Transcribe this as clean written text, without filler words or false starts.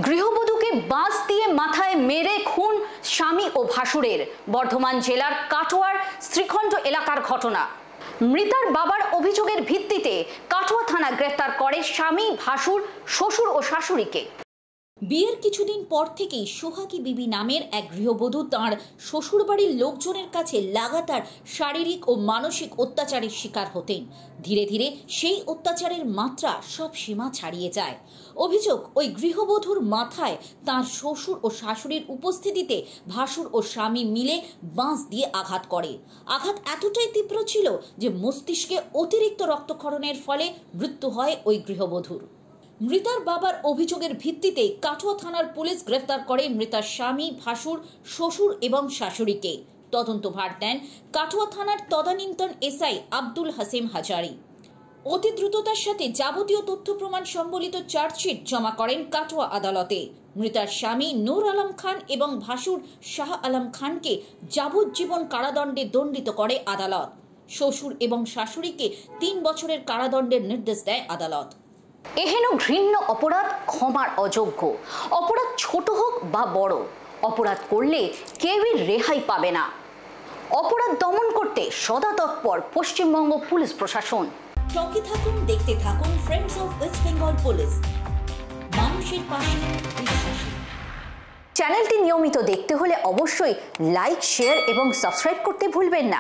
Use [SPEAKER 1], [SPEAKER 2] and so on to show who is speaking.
[SPEAKER 1] গৃহবধূকে বাঁশ দিয়ে মাথায় মেরে খুন স্বামী ও ভাসুরের। বর্ধমান জেলার কাটোয়ার শ্রীখণ্ড এলাকার ঘটনা। মৃতার বাবার অভিযোগের ভিত্তিতে কাটোয়া থানা গ্রেফতার করে স্বামী, ভাসুর, শ্বশুর ও শাশুড়িকে।
[SPEAKER 2] বিয়ের কিছুদিন পর থেকেই সোহাগী বিবি নামের এক গৃহবধূ তাঁর শ্বশুরবাড়ির লোকজনের কাছে লাগাতার শারীরিক ও মানসিক অত্যাচারের শিকার হতেন। ধীরে ধীরে সেই অত্যাচারের মাত্রা সব সীমা ছাড়িয়ে যায়। অভিযোগ, ওই গৃহবধূর মাথায় তাঁর শ্বশুর ও শাশুড়ির উপস্থিতিতে ভাসুর ও স্বামী মিলে বাঁশ দিয়ে আঘাত করে। আঘাত এতটাই তীব্র ছিল যে মস্তিষ্কে অতিরিক্ত রক্তক্ষরণের ফলে মৃত্যু হয় ওই গৃহবধূর। মৃতার বাবার অভিযোগের ভিত্তিতে কাটোয়া থানার পুলিশ গ্রেফতার করে মৃতার স্বামী, ভাসুর, শ্বশুর এবং শাশুড়িকে। তদন্তভার দেন কাটোয়া থানার তদানীন্তন এসআই আব্দুল হাসিম হাজারি। অতি দ্রুততার সাথে যাবতীয় তথ্য প্রমাণ সম্বলিত চার্জশিট জমা করেন কাটোয়া আদালতে। মৃতার স্বামী নূর আলম খান এবং ভাসুর শাহ আলম খানকে যাবজ্জীবন কারাদণ্ডে দণ্ডিত করে আদালত। শ্বশুর এবং শাশুড়িকে 3 বছরের কারাদণ্ডের নির্দেশ দেয় আদালত।
[SPEAKER 1] এহেন ঘৃণ্য অপরাধ ক্ষমার অযোগ্য। অপরাধ ছোট হোক বা বড়, অপরাধ করলে কেউই রেহাই পাবে না। অপরাধ দমন করতে সদা তৎপর পশ্চিমবঙ্গ পুলিশ প্রশাসন।
[SPEAKER 2] সঙ্গে থাকুন, দেখতে থাকুন friends of West Bengal police, মানুষের পাশে বিশ্বাসী।
[SPEAKER 1] চ্যানেলটি নিয়মিত দেখতে হলে অবশ্যই লাইক, শেয়ার এবং সাবস্ক্রাইব করতে ভুলবেন না।